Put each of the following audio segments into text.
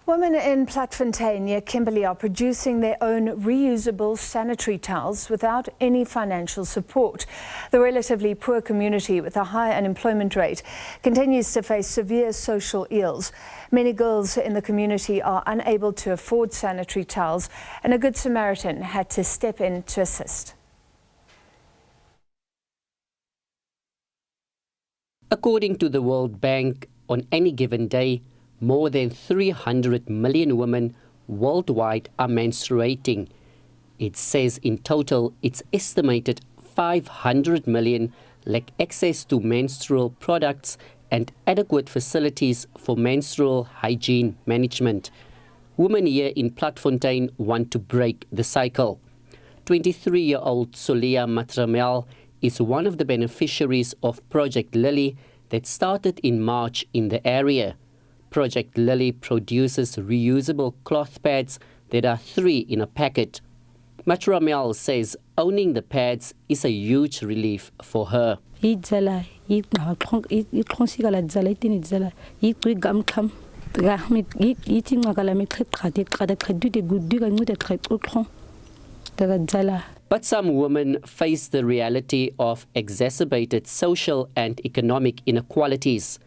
Women in Platfontein near Kimberley are producing their own reusable sanitary towels without any financial support. The relatively poor community with a high unemployment rate continues to face severe social ills. Many girls in the community are unable to afford sanitary towels, and a Good Samaritan had to step in to assist. According to the World Bank, on any given day, more than 300 million women worldwide are menstruating. It says in total, it's estimated 500 million lack access to menstrual products and adequate facilities for menstrual hygiene management. Women here in Platfontein want to break the cycle. 23-year-old Solia Matramel is one of the beneficiaries of Project Lilly that started in March in the area. Project Lilly produces reusable cloth pads that are 3 in a packet. Matramel says owning the pads is a huge relief for her. But some women face the reality of exacerbated social and economic inequalities.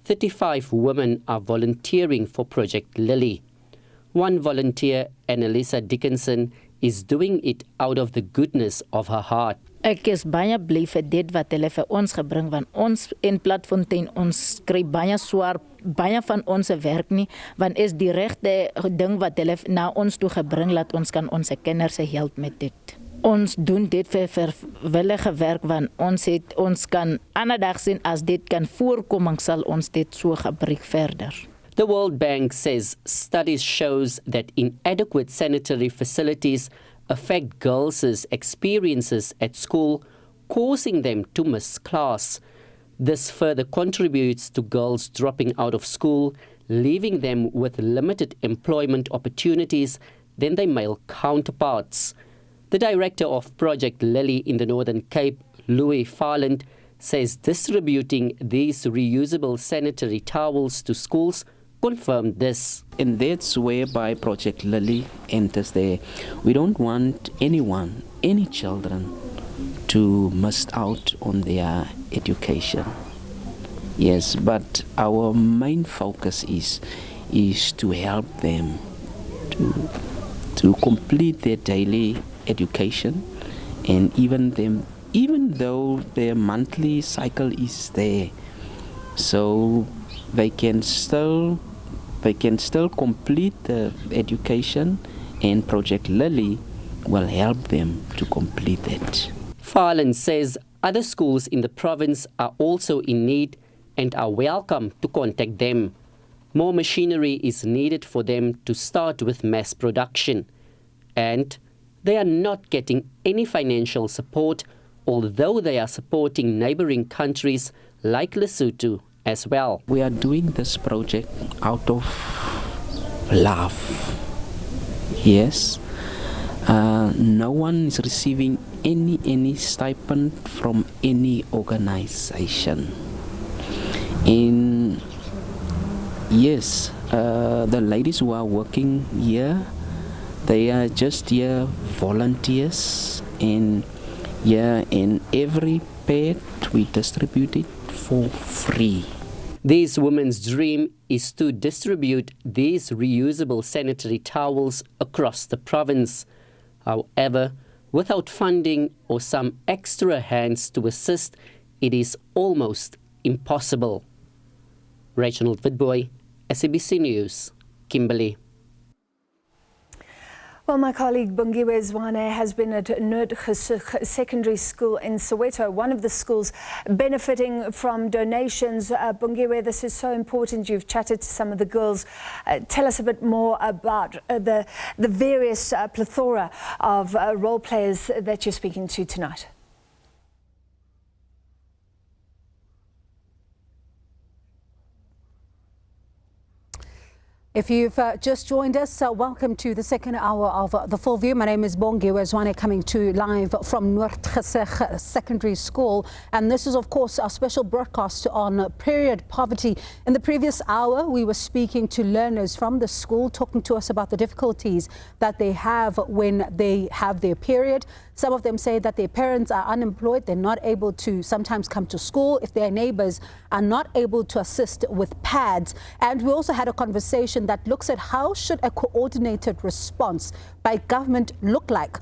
35 women are volunteering for Project Lilly. One volunteer, Annalisa Dickinson, is doing it out of the goodness of her heart. Ek is baie bly vir dit wat hulle vir ons gebring, want ons in Platfontein, ons kry baie swaar, baie van ons werk nie, want is die regte ding wat hulle na ons toe gebring, laat ons kan ons kinders help met dit. Ons doen dit vir vrywillige werk, want ons kan ander dag sien as dit kan voorkom, sal ons dit so gebruik verder. The World Bank says studies shows that inadequate sanitary facilities affect girls' experiences at school, causing them to miss class. This further contributes to girls dropping out of school, leaving them with limited employment opportunities than their male counterparts. The director of Project Lilly in the Northern Cape, Louis Farland, says distributing these reusable sanitary towels to schools confirmed this. And that's whereby Project Lilly enters there. We don't want anyone, any children, to miss out on their education. Yes, but our main focus is to help them to complete their daily education, and even though their monthly cycle is there, so they can still complete the education, and Project Lilly will help them to complete that. Farland says other schools in the province are also in need and are welcome to contact them. More machinery is needed for them to start with mass production, and they are not getting any financial support, although they are supporting neighboring countries like Lesotho as well. We are doing this project out of love. Yes. No one is receiving any stipend from any organization. And yes, the ladies who are working here, they are just here volunteers, and every pad we distribute it for free. These women's dream is to distribute these reusable sanitary towels across the province. However, without funding or some extra hands to assist, it is almost impossible. Reginald Vidboy, SABC News, Kimberley. Well, my colleague Bungiwe Zwane has been at Nerd Secondary School in Soweto, one of the schools benefiting from donations. Bungiwe, this is so important. You've chatted to some of the girls. Tell us a bit more about the various plethora of role players that you're speaking to tonight. If you've just joined us, welcome to the second hour of The Full View. My name is Bongi Wezwane, coming to you live from Noordgesig Secondary School. And this is, of course, our special broadcast on period poverty. In the previous hour, we were speaking to learners from the school, talking to us about the difficulties that they have when they have their period. Some of them say that their parents are unemployed. They're not able to sometimes come to school if their neighbors are not able to assist with pads. And we also had a conversation that looks at how should a coordinated response by government look like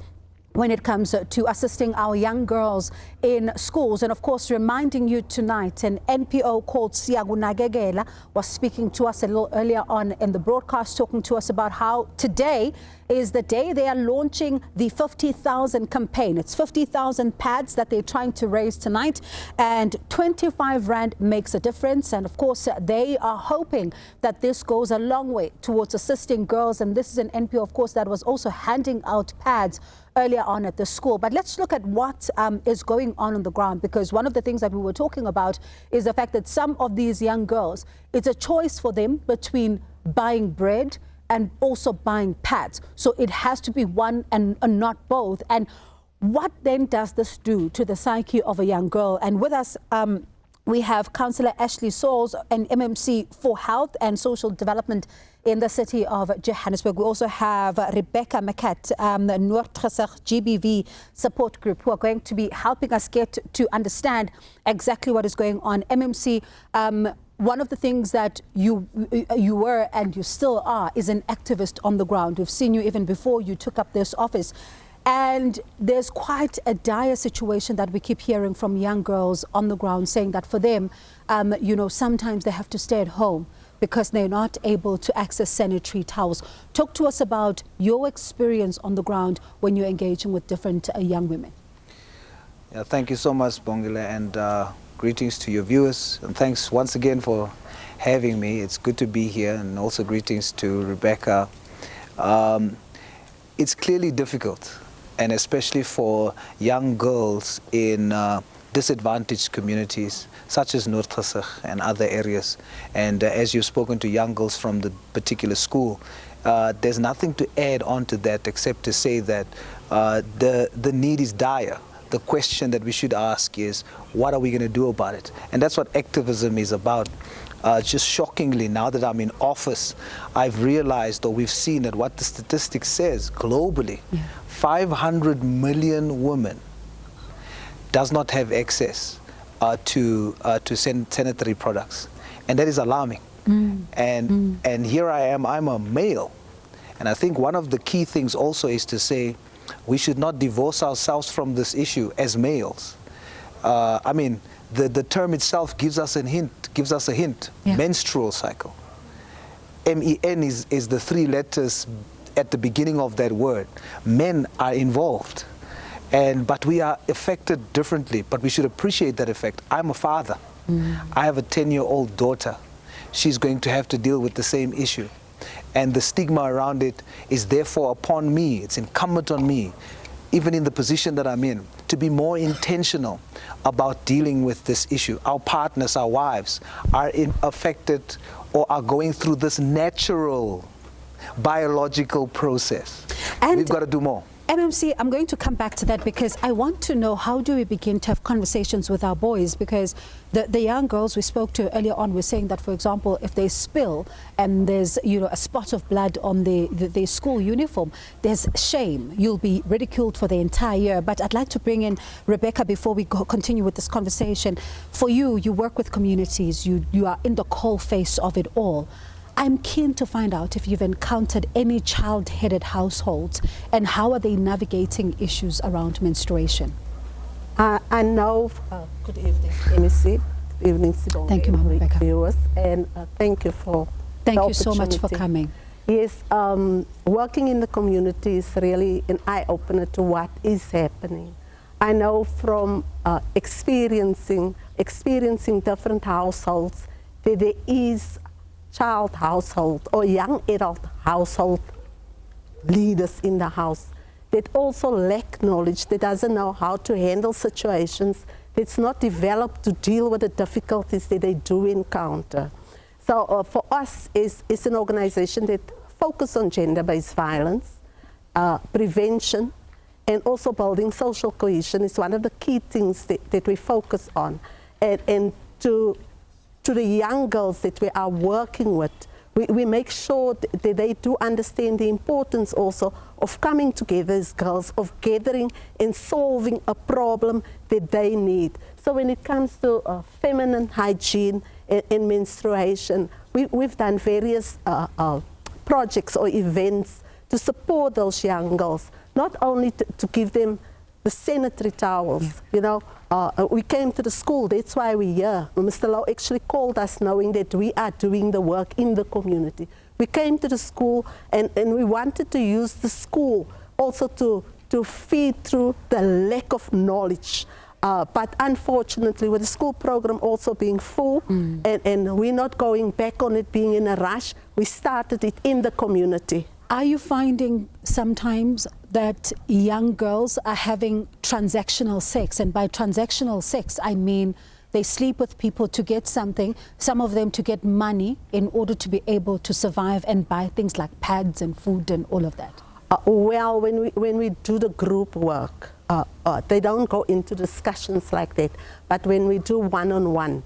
when it comes to assisting our young girls in schools. And of course, reminding you tonight, an NPO called Siyagunagegela was speaking to us a little earlier on in the broadcast, talking to us about how today is the day they are launching the 50,000 campaign. It's 50,000 pads that they're trying to raise tonight, and 25 Rand makes a difference. And of course, they are hoping that this goes a long way towards assisting girls. And this is an NPO, of course, that was also handing out pads earlier on at the school. But let's look at what is going on the ground, because one of the things that we were talking about is the fact that some of these young girls, it's a choice for them between buying bread and also buying pads. So it has to be one and not both. And what then does this do to the psyche of a young girl? And with us, we have Councillor Ashley Sauls, an MMC for Health and Social Development in the city of Johannesburg. We also have Rebecca McCat, the Noordgesig GBV support group, who are going to be helping us get to understand exactly what is going on. MMC, one of the things that you were and you still are is an activist on the ground. We've seen you even before you took up this office. And there's quite a dire situation that we keep hearing from young girls on the ground, saying that for them, sometimes they have to stay at home because they're not able to access sanitary towels. Talk to us about your experience on the ground when you're engaging with different young women. Yeah, thank you so much, Bongile, and greetings to your viewers. And thanks once again for having me. It's good to be here, and also greetings to Rebecca. It's clearly difficult, and especially for young girls in disadvantaged communities such as Noordgesig and other areas. And as you've spoken to young girls from the particular school, there's nothing to add on to that except to say that the need is dire. The question that we should ask is, what are we going to do about it? And that's what activism is about. Just shockingly, now that I'm in office, I've realized, or we've seen that what the statistics says globally, 500 million women does not have access to sanitary products. And that is alarming. And here I am, I'm a male. And I think one of the key things also is to say, we should not divorce ourselves from this issue as males. I mean, the term itself gives us a hint, menstrual cycle. MEN is the three letters at the beginning of that word. Men are involved, but we are affected differently, but we should appreciate that effect. I'm a father. I have a 10-year-old daughter. She's going to have to deal with the same issue. And the stigma around it is therefore upon me. It's incumbent on me, even in the position that I'm in, to be more intentional about dealing with this issue. Our partners, our wives, are affected or are going through this natural biological process. And we've got to do more. MMC, I'm going to come back to that, because I want to know, how do we begin to have conversations with our boys? Because the young girls we spoke to earlier on were saying that, for example, if they spill and there's a spot of blood on their school uniform, there's shame. You'll be ridiculed for the entire year. But I'd like to bring in Rebecca before we continue with this conversation. For you, you work with communities. You are in the coal face of it all. I'm keen to find out if you've encountered any child-headed households, and how are they navigating issues around menstruation? I know. Good evening, MEC. Good evening, Sibonga. Thank you, Mama Rebecca. Viewers, and thank you for Thank you so much for coming. Yes, working in the community is really an eye-opener to what is happening. I know from experiencing different households that there is child household or young adult household leaders in the house that also lack knowledge, that doesn't know how to handle situations, that's not developed to deal with the difficulties that they do encounter. So for us, it's an organization that focuses on gender-based violence, prevention, and also building social cohesion is one of the key things that we focus on. And to the young girls that we are working with, we make sure that they do understand the importance also of coming together as girls, of gathering and solving a problem that they need. So when it comes to feminine hygiene and menstruation, we've done various projects or events to support those young girls, not only to give them the sanitary towels, you know. We came to the school, that's why we're here. Mr. Lowe actually called us knowing that we are doing the work in the community. We came to the school and we wanted to use the school also to feed through the lack of knowledge. But unfortunately, with the school program also being full and we're not going back on it being in a rush, we started it in the community. Are you finding sometimes that young girls are having transactional sex? And by transactional sex, I mean they sleep with people to get something, some of them to get money in order to be able to survive and buy things like pads and food and all of that? Well, when we do the group work, they don't go into discussions like that. But when we do one-on-one,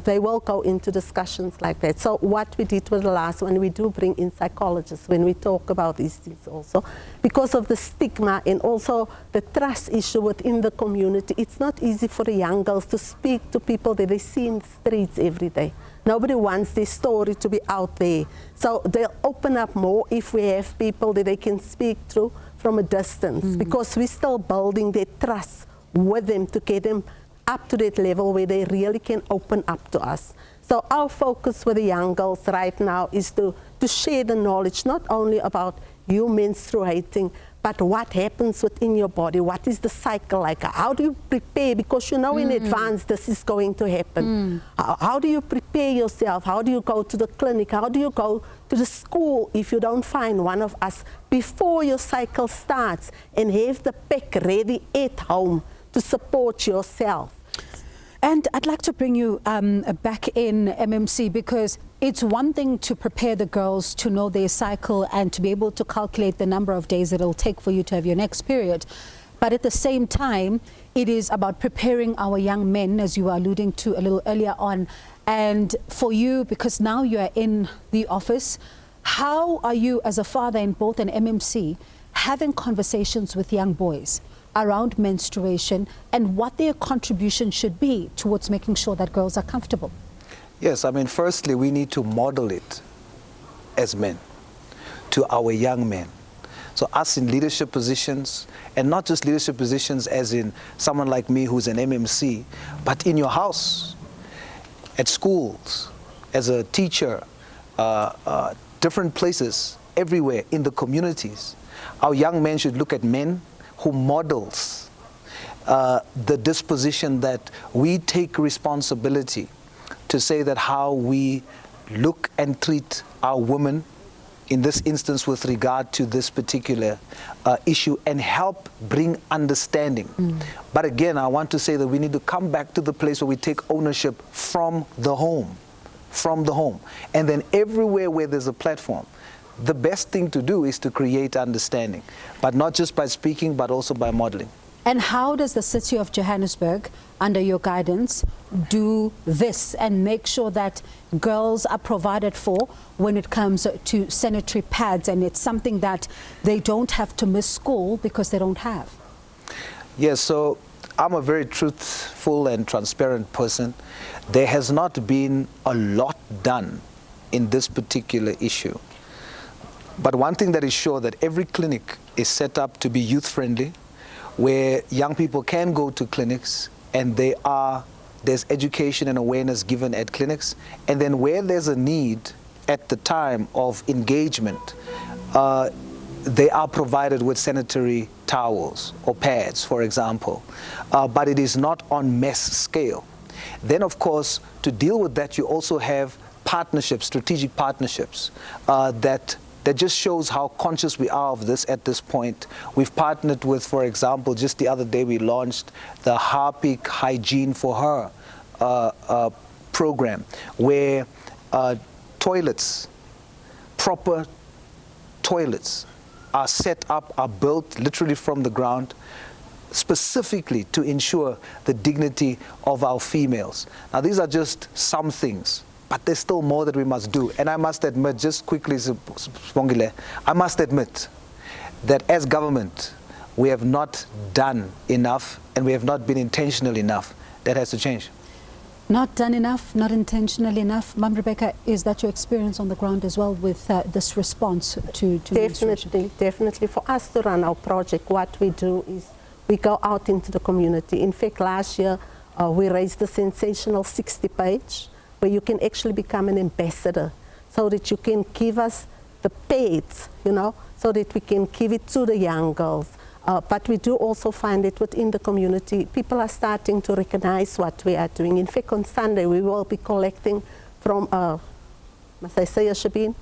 they will go into discussions like that. So what we did with the last one, we do bring in psychologists when we talk about these things also. Because of the stigma and also the trust issue within the community, it's not easy for the young girls to speak to people that they see in the streets every day. Nobody wants their story to be out there. So they'll open up more if we have people that they can speak to from a distance, because we're still building that trust with them to get them up to that level where they really can open up to us. So our focus with the young girls right now is to share the knowledge, not only about you menstruating, but what happens within your body, what is the cycle like, how do you prepare, because you know in advance this is going to happen. How do you prepare yourself, how do you go to the clinic, how do you go to the school if you don't find one of us before your cycle starts, and have the pack ready at home to support yourself. And I'd like to bring you back in, MMC, because it's one thing to prepare the girls to know their cycle and to be able to calculate the number of days it'll take for you to have your next period. But at the same time, it is about preparing our young men, as you were alluding to a little earlier on. And for you, because now you are in the office, how are you as a father and both an MMC having conversations with young boys around menstruation and what their contribution should be towards making sure that girls are comfortable? Yes, I mean, firstly, we need to model it as men to our young men. So us in leadership positions, and not just leadership positions as in someone like me who's an MMC, but in your house, at schools, as a teacher, different places, everywhere in the communities. Our young men should look at men who models the disposition that we take responsibility to say that how we look and treat our women, in this instance with regard to this particular issue, and help bring understanding. But again, I want to say that we need to come back to the place where we take ownership from the home, and then everywhere where there's a platform, the best thing to do is to create understanding, but not just by speaking, but also by modeling. And how does the city of Johannesburg, under your guidance, do this and make sure that girls are provided for when it comes to sanitary pads, and it's something that they don't have to miss school because they don't have? Yes, so I'm a very truthful and transparent person. There has not been a lot done in this particular issue. But one thing that is sure, that every clinic is set up to be youth-friendly, where young people can go to clinics and there's education and awareness given at clinics. And then where there's a need at the time of engagement, they are provided with sanitary towels or pads, for example. But it is not on mass scale. Then, of course, to deal with that, you also have partnerships, strategic partnerships, that just shows how conscious we are of this at this point. We've partnered with, for example, just the other day we launched the Harpic Hygiene for Her program, where toilets, proper toilets are set up, are built literally from the ground, specifically to ensure the dignity of our females. Now, these are just some things, but there's still more that we must do. And I must admit, just quickly, Spongile, I must admit that as government, we have not done enough and we have not been intentional enough. That has to change. Not done enough, not intentional enough. Ma'am Rebecca, is that your experience on the ground as well with this response to Definitely. For us to run our project, what we do is we go out into the community. In fact, last year we raised the sensational 60-page where you can actually become an ambassador so that you can give us the pads, so that we can give it to the young girls. But we do also find that within the community, people are starting to recognize what we are doing. In fact, on Sunday, we will be collecting from, must I say a Shabin?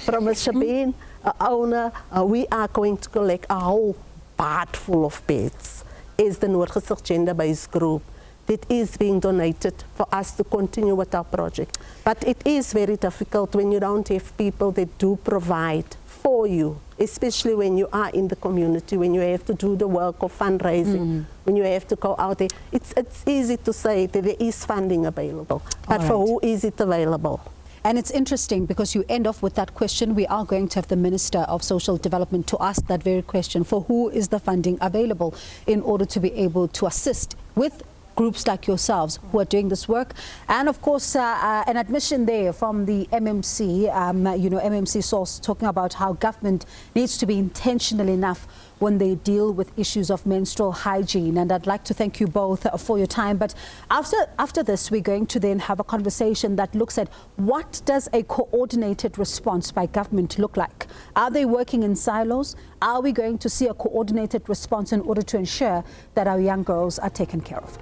From a Shabin owner, we are going to collect a whole part full of beds as the Noordgesig gender-based group that is being donated for us to continue with our project. But it is very difficult when you don't have people that do provide for you, especially when you are in the community, when you have to do the work of fundraising, when you have to go out there. It's easy to say that there is funding available, but for who is it available? And it's interesting because you end off with that question. We are going to have the Minister of Social Development to ask that very question. For who is the funding available in order to be able to assist with groups like yourselves who are doing this work? And of course, an admission there from the MMC, MMC source talking about how government needs to be intentional enough when they deal with issues of menstrual hygiene. And I'd like to thank you both for your time. But after this, we're going to then have a conversation that looks at what does a coordinated response by government look like? Are they working in silos? Are we going to see a coordinated response in order to ensure that our young girls are taken care of?